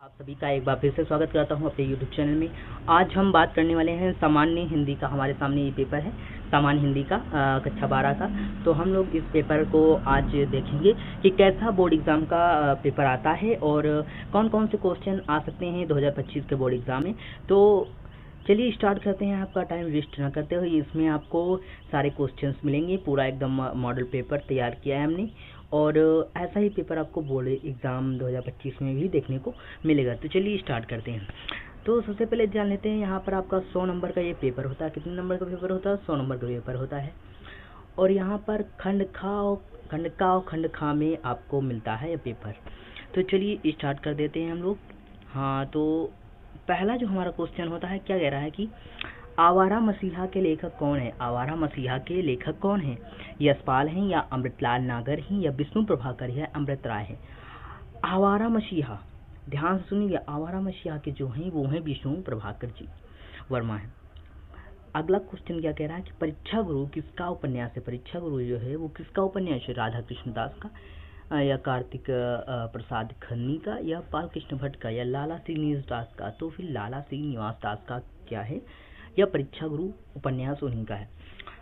आप सभी का एक बार फिर से स्वागत करता हूं अपने YouTube चैनल में। आज हम बात करने वाले हैं सामान्य हिंदी का। हमारे सामने ये पेपर है सामान्य हिंदी का कक्षा 12 का। तो हम लोग इस पेपर को आज देखेंगे कि कैसा बोर्ड एग्ज़ाम का पेपर आता है और कौन कौन से क्वेश्चन आ सकते हैं 2025 के बोर्ड एग्ज़ाम में। तो चलिए स्टार्ट करते हैं। आपका टाइम वेस्ट ना करते हुए इसमें आपको सारे क्वेश्चंस मिलेंगे। पूरा एकदम मॉडल पेपर तैयार किया है हमने और ऐसा ही पेपर आपको बोर्ड एग्ज़ाम 2025 में भी देखने को मिलेगा। तो चलिए स्टार्ट करते हैं। तो सबसे पहले जान लेते हैं, यहाँ पर आपका 100 नंबर का ये पेपर होता है। कितने नंबर का पेपर होता है? 100 नंबर का पेपर होता है। और यहाँ पर खंड खा में आपको मिलता है ये पेपर। तो चलिए स्टार्ट कर देते हैं हम लोग। हाँ, तो पहला जो हमारा क्वेश्चन होता है, क्या कह रहा है कि आवारा मसीहा के लेखक कौन है? आवारा मसीहा के लेखक कौन है? यशपाल हैं या अमृतलाल नागर हैं या विष्णु प्रभाकर या अमृत राय है? आवारा मसीहा, ध्यान से सुनिए, आवारा मसीहा के जो हैं वो हैं विष्णु प्रभाकर जी वर्मा है। अगला क्वेश्चन क्या कह रहा है कि परीक्षा गुरु किसका उपन्यास है? परीक्षा गुरु जो है वो किसका उपन्यास है? राधा कृष्ण दास का या कार्तिक प्रसाद खन्नी का या बालकृष्ण भट्ट का या लाला श्रीनिवास दास का? तो फिर लाला श्रीनिवास दास का क्या है? यह परीक्षा गुरु उपन्यास उन्हीं का है।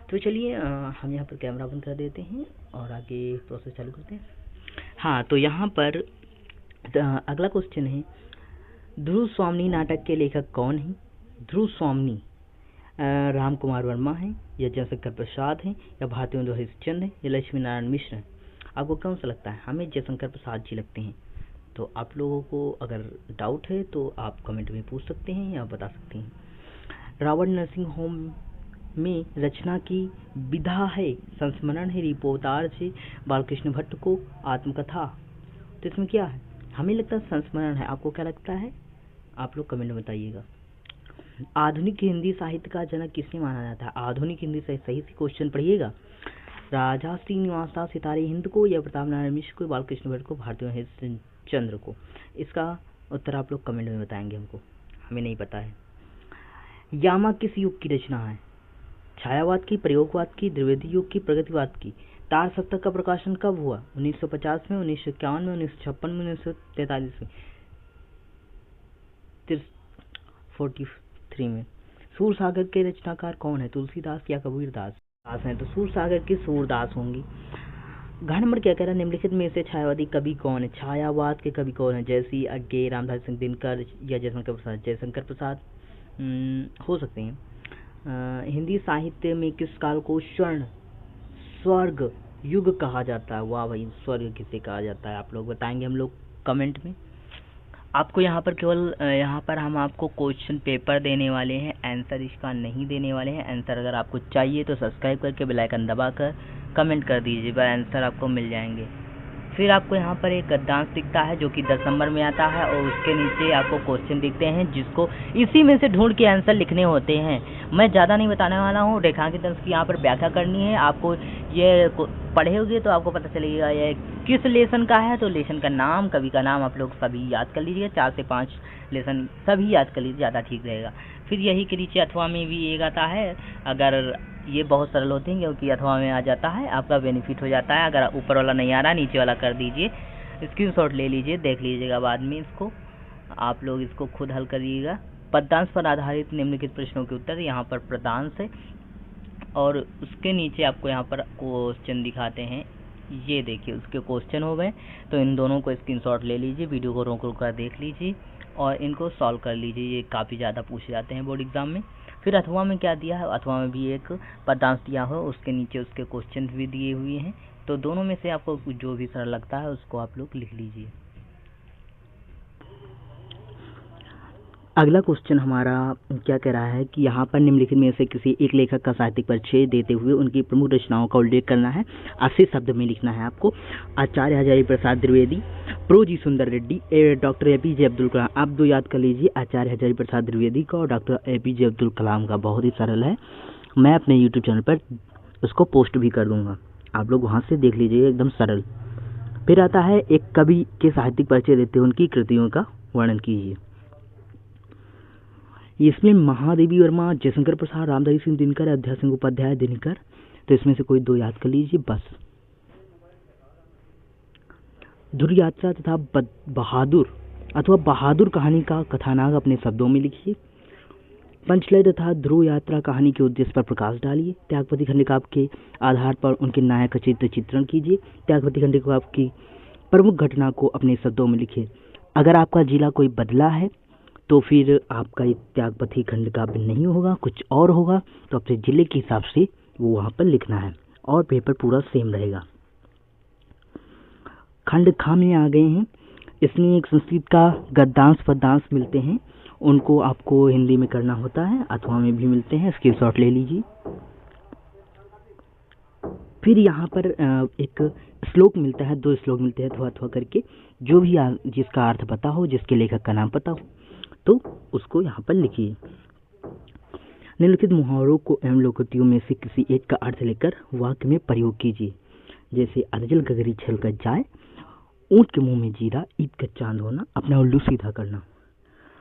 तो चलिए हम यहाँ पर कैमरा बंद कर देते हैं और आगे प्रोसेस चालू करते हैं। हाँ, तो यहाँ पर अगला क्वेश्चन है, ध्रुव स्वामी नाटक के लेखक कौन है? ध्रुव स्वामी राम कुमार वर्मा है या जयशंकर प्रसाद हैं या भारतेंदु हरिश्चंद्र है या लक्ष्मी नारायण मिश्र है? आपको कौन सा लगता है? हमें जयशंकर प्रसाद जी लगते हैं। तो आप लोगों को अगर डाउट है तो आप कमेंट में पूछ सकते हैं या बता सकते हैं। रावण नर्सिंग होम में रचना की विधा है, संस्मरण है, रिपोर्टाज है, बालकृष्ण भट्ट को आत्मकथा। तो इसमें क्या है? हमें लगता है संस्मरण है। आपको क्या लगता है? आप लोग कमेंट में बताइएगा। आधुनिक हिंदी साहित्य का जनक किसने माना जाता है? आधुनिक हिंदी से सही से क्वेश्चन पढ़िएगा। राजा श्रीनिवास दास सितारे हिंद को या प्रताप नारायण मिश्र को, बालकृष्ण भट्ट को, भारतेंदु हरिश्चंद्र को? इसका उत्तर आप लोग कमेंट में बताएंगे। हमको हमें नहीं पता है। यामा किस युग की रचना है? छायावाद की, प्रयोगवाद की, द्विवेदी युग की, प्रगतिवाद की? तार सप्तक का प्रकाशन कब हुआ? 1950 में, 1951 में, 1956 में, 1943 में, 43 में? सूरसागर के रचनाकार कौन है? तुलसीदास या कबीरदास हैं? तो सूरसागर के सूरदास होंगे। घन नंबर क्या कह रहा है, निम्नलिखित में से छायावादी कवि कौन है? छायावाद के कवि कौन है? जयसी अज्ञे, रामधारी सिंह दिनकर या जयशंकर प्रसाद? जयशंकर प्रसाद हो सकते हैं। हिंदी साहित्य में किस काल को स्वर्ण स्वर्ग युग कहा जाता है? वाह भाई, स्वर्ग किसे कहा जाता है? आप लोग बताएंगे हम लोग कमेंट में। आपको यहाँ पर केवल यहाँ पर हम आपको क्वेश्चन पेपर देने वाले हैं, आंसर इसका नहीं देने वाले हैं। आंसर अगर आपको चाहिए तो सब्सक्राइब करके बेल आइकन दबाकर कमेंट कर दीजिए, पर आंसर आपको मिल जाएंगे। फिर आपको यहाँ पर एक गद्यांश दिखता है जो कि 10 नंबर में आता है और उसके नीचे आपको क्वेश्चन दिखते हैं जिसको इसी में से ढूंढ के आंसर लिखने होते हैं। मैं ज़्यादा नहीं बताने वाला हूँ। रेखांकित अंश की यहाँ पर व्याख्या करनी है आपको। ये पढ़े होगे तो आपको पता चलेगा ये किस लेसन का है। तो लेसन का नाम, कवि का नाम आप लोग सभी याद कर लीजिए। 4 से 5 लेसन सभी याद कर लीजिए, ज़्यादा ठीक रहेगा। फिर यही के नीचे अथवा में भी एक आता है। अगर ये बहुत सरल होते हैं क्योंकि अथवा में आ जाता है, आपका बेनिफिट हो जाता है। अगर ऊपर वाला नहीं आ रहा, नीचे वाला कर दीजिए, स्क्रीनशॉट ले लीजिए, देख लीजिएगा बाद में। इसको आप लोग इसको खुद हल करिएगा। पद्यांश पर आधारित निम्नलिखित प्रश्नों के उत्तर, यहाँ पर पद्यांश है और उसके नीचे आपको यहाँ पर क्वेश्चन दिखाते हैं। ये देखिए उसके क्वेश्चन हो गए। तो इन दोनों को स्क्रीनशॉट ले लीजिए, वीडियो को रोक रोक कर देख लीजिए और इनको सॉल्व कर लीजिए। ये काफ़ी ज़्यादा पूछे जाते हैं बोर्ड एग्जाम में। फिर अथवा में क्या दिया है? अथवा में भी एक पद्यांश दिया हो, उसके नीचे उसके क्वेश्चन भी दिए हुए हैं। तो दोनों में से आपको जो भी सरल लगता है उसको आप लोग लिख लीजिए। अगला क्वेश्चन हमारा क्या कह रहा है कि यहाँ पर निम्नलिखित में से किसी एक लेखक का साहित्यिक परिचय देते हुए उनकी प्रमुख रचनाओं का उल्लेख करना है। 80 शब्द में लिखना है आपको। आचार्य हजारी प्रसाद द्विवेदी, प्रो जी सुंदर रेड्डी, डॉक्टर APJ अब्दुल कलाम। आप दो याद कर लीजिए, आचार्य हजारी प्रसाद द्विवेदी का और डॉक्टर APJ अब्दुल कलाम का। बहुत ही सरल है, मैं अपने YouTube चैनल पर उसको पोस्ट भी कर दूंगा, आप लोग वहाँ से देख लीजिए, एकदम सरल। फिर आता है एक कवि के साहित्यिक परिचय देते हुए उनकी कृतियों का वर्णन कीजिए। इसमें महादेवी वर्मा, जयशंकर प्रसाद, रामधारी सिंह दिनकर, अध्याय सिंह उपाध्याय, दिनकर। तो इसमें से कोई दो याद कर लीजिए बस। ध्रुव यात्रा तथा बहादुर अथवा बहादुर कहानी का कथानक अपने शब्दों में लिखिए। पंचलय तथा ध्रुव यात्रा कहानी के उद्देश्य पर प्रकाश डालिए। त्यागपति खंडकाव्य के आधार पर उनके नायक का चित्रण कीजिए। त्यागपति खंडकाव्य की प्रमुख घटना को अपने शब्दों में लिखिए। अगर आपका जिला कोई बदला है तो फिर आपका ये त्यागपति खंडकाव्य नहीं होगा, कुछ और होगा, तो अपने जिले के हिसाब से वो वहाँ पर लिखना है और पेपर पूरा सेम रहेगा। खंड खा में आ गए हैं, इसमें एक संस्कृत का गद्यांश पद्यांश मिलते हैं, उनको आपको हिंदी में करना होता है, अथवा में भी मिलते हैं, स्क्रीनशॉट ले लीजिए। फिर यहाँ पर एक श्लोक मिलता है, 2 श्लोक मिलते हैं अथवा अथवा करके, जो भी जिसका अर्थ पता हो, जिसके लेखक का नाम पता हो, तो उसको यहाँ पर लिखिए। निम्नलिखित मुहावरों को एवं लोकोक्तियों में से किसी एक का अर्थ लेकर वाक्य में प्रयोग कीजिए। जैसे अधजल गगरी छलक जाए, ऊँट के मुंह में जीरा, ईद का चांद होना, अपना उल्लू सीधा करना।